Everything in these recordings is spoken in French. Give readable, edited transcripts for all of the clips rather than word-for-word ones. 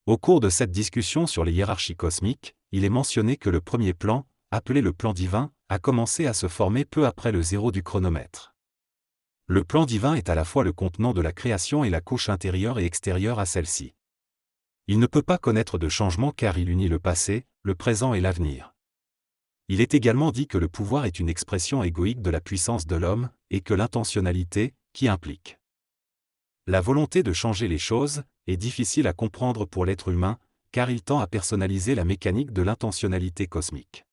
Au cours de cette discussion sur les hiérarchies cosmiques, il est mentionné que le premier plan, appelé le plan divin, a commencé à se former peu après le zéro du chronomètre. Le plan divin est à la fois le contenant de la création et la couche intérieure et extérieure à celle-ci. Il ne peut pas connaître de changement car il unit le passé, le présent et l'avenir. Il est également dit que le pouvoir est une expression égoïque de la puissance de l'homme, et que l'intentionnalité, qui implique la volonté de changer les choses, est difficile à comprendre pour l'être humain, car il tend à personnaliser la mécanique de l'intentionnalité cosmique.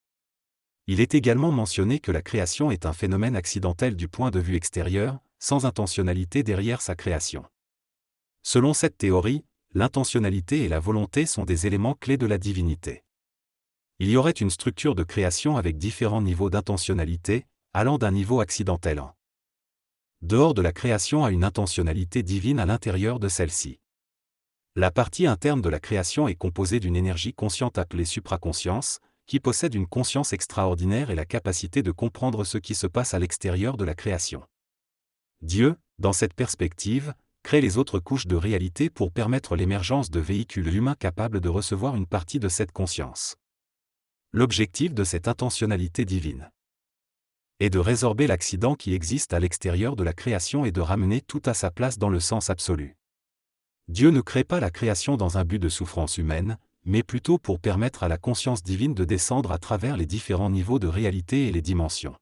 Il est également mentionné que la création est un phénomène accidentel du point de vue extérieur, sans intentionnalité derrière sa création. Selon cette théorie, l'intentionnalité et la volonté sont des éléments clés de la divinité. Il y aurait une structure de création avec différents niveaux d'intentionnalité, allant d'un niveau accidentel en dehors de la création à une intentionnalité divine à l'intérieur de celle-ci. La partie interne de la création est composée d'une énergie consciente appelée supraconscience, qui possède une conscience extraordinaire et la capacité de comprendre ce qui se passe à l'extérieur de la création. Dieu, dans cette perspective, crée les autres couches de réalité pour permettre l'émergence de véhicules humains capables de recevoir une partie de cette conscience. L'objectif de cette intentionnalité divine est de résorber l'accident qui existe à l'extérieur de la création et de ramener tout à sa place dans le sens absolu. Dieu ne crée pas la création dans un but de souffrance humaine, mais plutôt pour permettre à la conscience divine de descendre à travers les différents niveaux de réalité et les dimensions.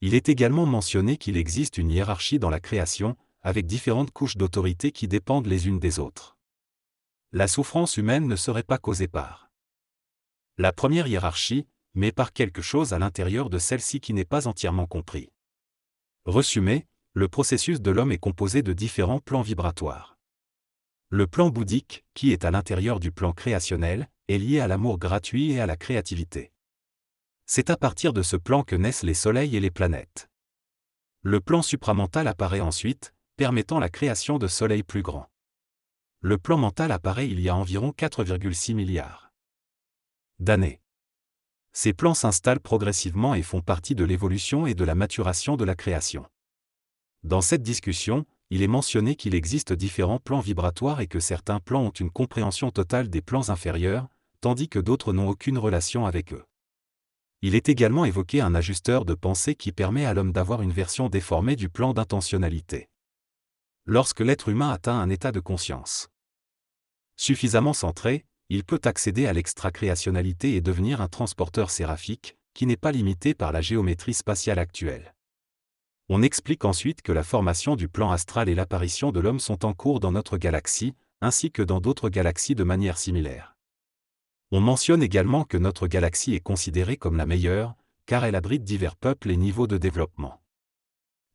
Il est également mentionné qu'il existe une hiérarchie dans la création, avec différentes couches d'autorité qui dépendent les unes des autres. La souffrance humaine ne serait pas causée par la première hiérarchie, mais par quelque chose à l'intérieur de celle-ci qui n'est pas entièrement compris. Résumé, le processus de l'homme est composé de différents plans vibratoires. Le plan bouddhique, qui est à l'intérieur du plan créationnel, est lié à l'amour gratuit et à la créativité. C'est à partir de ce plan que naissent les soleils et les planètes. Le plan supramental apparaît ensuite, permettant la création de soleils plus grands. Le plan mental apparaît il y a environ 4,6 milliards d'années. Ces plans s'installent progressivement et font partie de l'évolution et de la maturation de la création. Dans cette discussion, il est mentionné qu'il existe différents plans vibratoires et que certains plans ont une compréhension totale des plans inférieurs, tandis que d'autres n'ont aucune relation avec eux. Il est également évoqué un ajusteur de pensée qui permet à l'homme d'avoir une version déformée du plan d'intentionnalité. Lorsque l'être humain atteint un état de conscience suffisamment centré, il peut accéder à l'extracréationnalité et devenir un transporteur séraphique, qui n'est pas limité par la géométrie spatiale actuelle. On explique ensuite que la formation du plan astral et l'apparition de l'homme sont en cours dans notre galaxie, ainsi que dans d'autres galaxies de manière similaire. On mentionne également que notre galaxie est considérée comme la meilleure, car elle abrite divers peuples et niveaux de développement.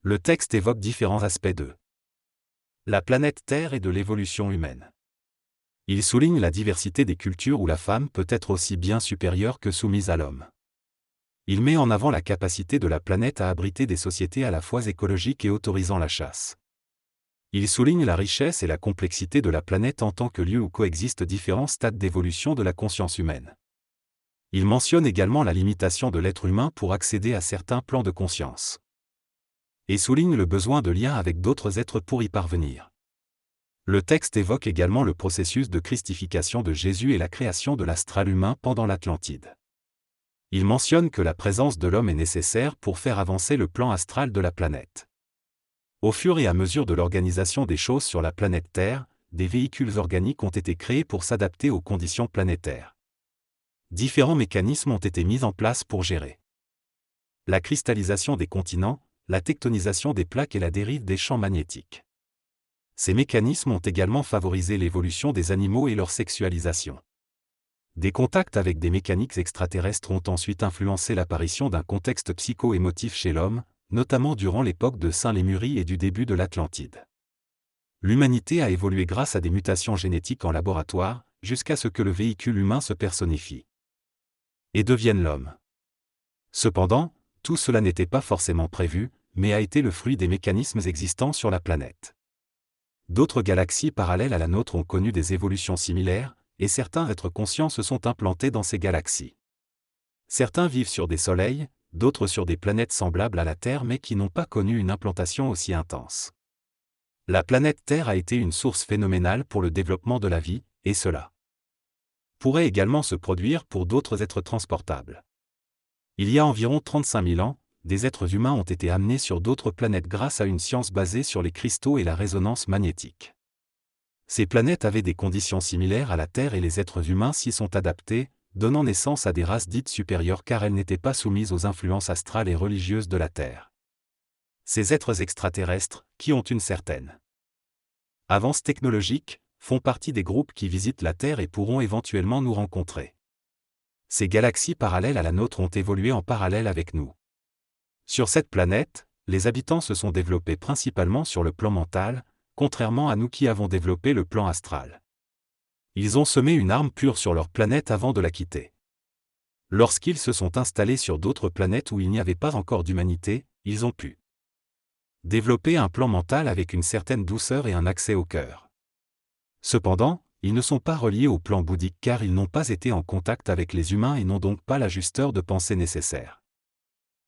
Le texte évoque différents aspects de la planète Terre et de l'évolution humaine. Il souligne la diversité des cultures où la femme peut être aussi bien supérieure que soumise à l'homme. Il met en avant la capacité de la planète à abriter des sociétés à la fois écologiques et autorisant la chasse. Il souligne la richesse et la complexité de la planète en tant que lieu où coexistent différents stades d'évolution de la conscience humaine. Il mentionne également la limitation de l'être humain pour accéder à certains plans de conscience. Et souligne le besoin de lien avec d'autres êtres pour y parvenir. Le texte évoque également le processus de christification de Jésus et la création de l'astral humain pendant l'Atlantide. Il mentionne que la présence de l'homme est nécessaire pour faire avancer le plan astral de la planète. Au fur et à mesure de l'organisation des choses sur la planète Terre, des véhicules organiques ont été créés pour s'adapter aux conditions planétaires. Différents mécanismes ont été mis en place pour gérer la cristallisation des continents, la tectonisation des plaques et la dérive des champs magnétiques. Ces mécanismes ont également favorisé l'évolution des animaux et leur sexualisation. Des contacts avec des mécaniques extraterrestres ont ensuite influencé l'apparition d'un contexte psycho-émotif chez l'homme, notamment durant l'époque de Saint-Lémurie et du début de l'Atlantide. L'humanité a évolué grâce à des mutations génétiques en laboratoire, jusqu'à ce que le véhicule humain se personnifie et devienne l'homme. Cependant, tout cela n'était pas forcément prévu, mais a été le fruit des mécanismes existants sur la planète. D'autres galaxies parallèles à la nôtre ont connu des évolutions similaires, et certains êtres conscients se sont implantés dans ces galaxies. Certains vivent sur des soleils, d'autres sur des planètes semblables à la Terre mais qui n'ont pas connu une implantation aussi intense. La planète Terre a été une source phénoménale pour le développement de la vie, et cela pourrait également se produire pour d'autres êtres transportables. Il y a environ 35 000 ans, des êtres humains ont été amenés sur d'autres planètes grâce à une science basée sur les cristaux et la résonance magnétique. Ces planètes avaient des conditions similaires à la Terre et les êtres humains s'y sont adaptés, donnant naissance à des races dites supérieures car elles n'étaient pas soumises aux influences astrales et religieuses de la Terre. Ces êtres extraterrestres, qui ont une certaine avance technologique, font partie des groupes qui visitent la Terre et pourront éventuellement nous rencontrer. Ces galaxies parallèles à la nôtre ont évolué en parallèle avec nous. Sur cette planète, les habitants se sont développés principalement sur le plan mental, contrairement à nous qui avons développé le plan astral. Ils ont semé une arme pure sur leur planète avant de la quitter. Lorsqu'ils se sont installés sur d'autres planètes où il n'y avait pas encore d'humanité, ils ont pu développer un plan mental avec une certaine douceur et un accès au cœur. Cependant, ils ne sont pas reliés au plan bouddhique car ils n'ont pas été en contact avec les humains et n'ont donc pas l'ajusteur de pensée nécessaire.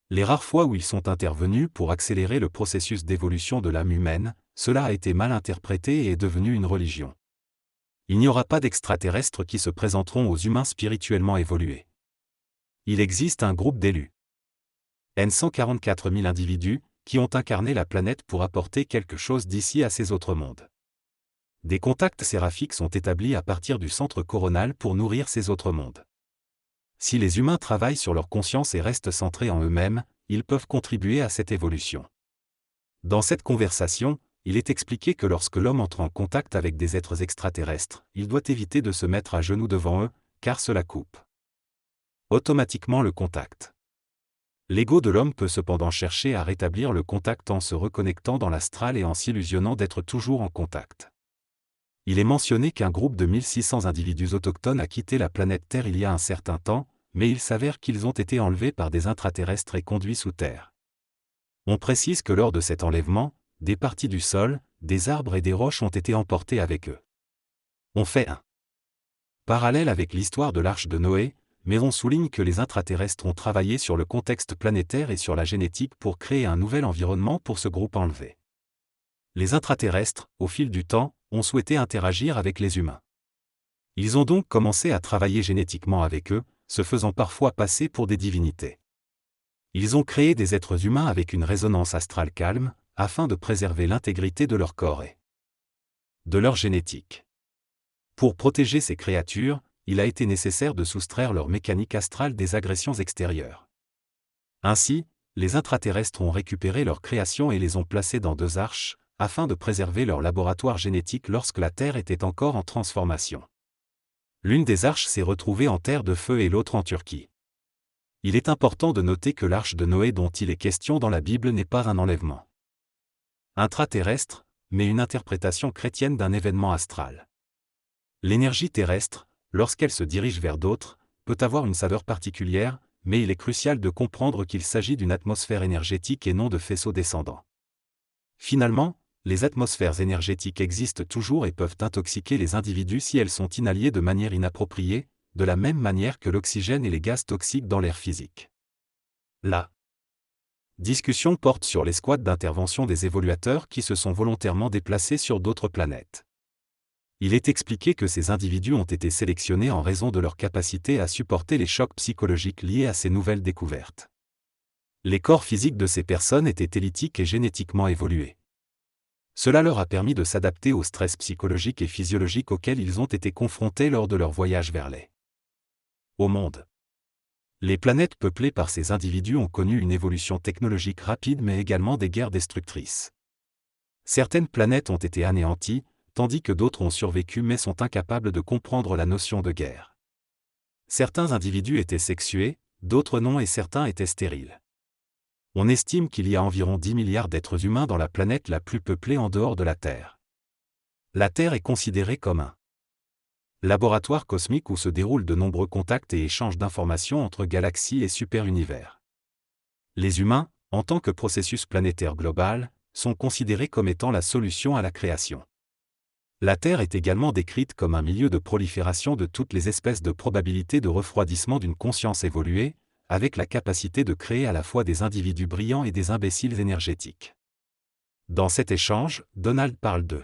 Les rares fois où ils sont intervenus pour accélérer le processus d'évolution de l'âme humaine, cela a été mal interprété et est devenu une religion. Il n'y aura pas d'extraterrestres qui se présenteront aux humains spirituellement évolués. Il existe un groupe d'élus. 144 000 individus, qui ont incarné la planète pour apporter quelque chose d'ici à ces autres mondes. Des contacts séraphiques sont établis à partir du centre coronal pour nourrir ces autres mondes. Si les humains travaillent sur leur conscience et restent centrés en eux-mêmes, ils peuvent contribuer à cette évolution. Dans cette conversation, il est expliqué que lorsque l'homme entre en contact avec des êtres extraterrestres, il doit éviter de se mettre à genoux devant eux, car cela coupe automatiquement le contact. L'ego de l'homme peut cependant chercher à rétablir le contact en se reconnectant dans l'astral et en s'illusionnant d'être toujours en contact. Il est mentionné qu'un groupe de 1600 individus autochtones a quitté la planète Terre il y a un certain temps, mais il s'avère qu'ils ont été enlevés par des intraterrestres et conduits sous terre. On précise que lors de cet enlèvement, des parties du sol, des arbres et des roches ont été emportées avec eux. On fait un parallèle avec l'histoire de l'arche de Noé, mais on souligne que les intraterrestres ont travaillé sur le contexte planétaire et sur la génétique pour créer un nouvel environnement pour ce groupe enlevé. Les intraterrestres, au fil du temps, ont souhaité interagir avec les humains. Ils ont donc commencé à travailler génétiquement avec eux, se faisant parfois passer pour des divinités. Ils ont créé des êtres humains avec une résonance astrale calme, afin de préserver l'intégrité de leur corps et de leur génétique. Pour protéger ces créatures, il a été nécessaire de soustraire leur mécanique astrale des agressions extérieures. Ainsi, les intraterrestres ont récupéré leurs créations et les ont placées dans 2 arches, afin de préserver leur laboratoire génétique lorsque la Terre était encore en transformation. L'une des arches s'est retrouvée en terre de feu et l'autre en Turquie. Il est important de noter que l'arche de Noé dont il est question dans la Bible n'est pas un enlèvement intraterrestre, mais une interprétation chrétienne d'un événement astral. L'énergie terrestre, lorsqu'elle se dirige vers d'autres, peut avoir une saveur particulière, mais il est crucial de comprendre qu'il s'agit d'une atmosphère énergétique et non de faisceaux descendants. Finalement, les atmosphères énergétiques existent toujours et peuvent intoxiquer les individus si elles sont inhalées de manière inappropriée, de la même manière que l'oxygène et les gaz toxiques dans l'air physique. La discussion porte sur les squads d'intervention des évoluateurs qui se sont volontairement déplacés sur d'autres planètes. Il est expliqué que ces individus ont été sélectionnés en raison de leur capacité à supporter les chocs psychologiques liés à ces nouvelles découvertes. Les corps physiques de ces personnes étaient élytiques et génétiquement évolués. Cela leur a permis de s'adapter au stress psychologique et physiologique auquel ils ont été confrontés lors de leur voyage vers les au monde. Les planètes peuplées par ces individus ont connu une évolution technologique rapide mais également des guerres destructrices. Certaines planètes ont été anéanties, tandis que d'autres ont survécu mais sont incapables de comprendre la notion de guerre. Certains individus étaient sexués, d'autres non et certains étaient stériles. On estime qu'il y a environ 10 milliards d'êtres humains dans la planète la plus peuplée en dehors de la Terre. La Terre est considérée comme un laboratoire cosmique où se déroulent de nombreux contacts et échanges d'informations entre galaxies et super-univers. Les humains, en tant que processus planétaire global, sont considérés comme étant la solution à la création. La Terre est également décrite comme un milieu de prolifération de toutes les espèces de probabilités de refroidissement d'une conscience évoluée, avec la capacité de créer à la fois des individus brillants et des imbéciles énergétiques. Dans cet échange, Donald parle de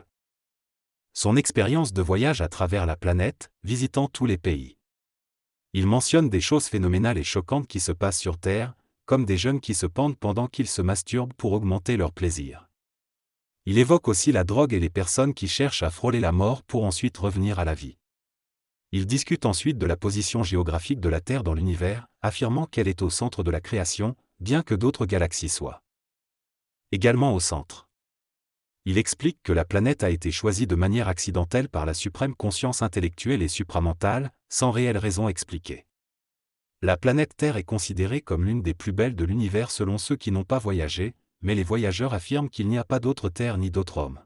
son expérience de voyage à travers la planète, visitant tous les pays. Il mentionne des choses phénoménales et choquantes qui se passent sur Terre, comme des jeunes qui se pendent pendant qu'ils se masturbent pour augmenter leur plaisir. Il évoque aussi la drogue et les personnes qui cherchent à frôler la mort pour ensuite revenir à la vie. Il discute ensuite de la position géographique de la Terre dans l'univers, affirmant qu'elle est au centre de la création, bien que d'autres galaxies soient également au centre. Il explique que la planète a été choisie de manière accidentelle par la suprême conscience intellectuelle et supramentale, sans réelle raison expliquée. La planète Terre est considérée comme l'une des plus belles de l'univers selon ceux qui n'ont pas voyagé, mais les voyageurs affirment qu'il n'y a pas d'autre Terre ni d'autre homme.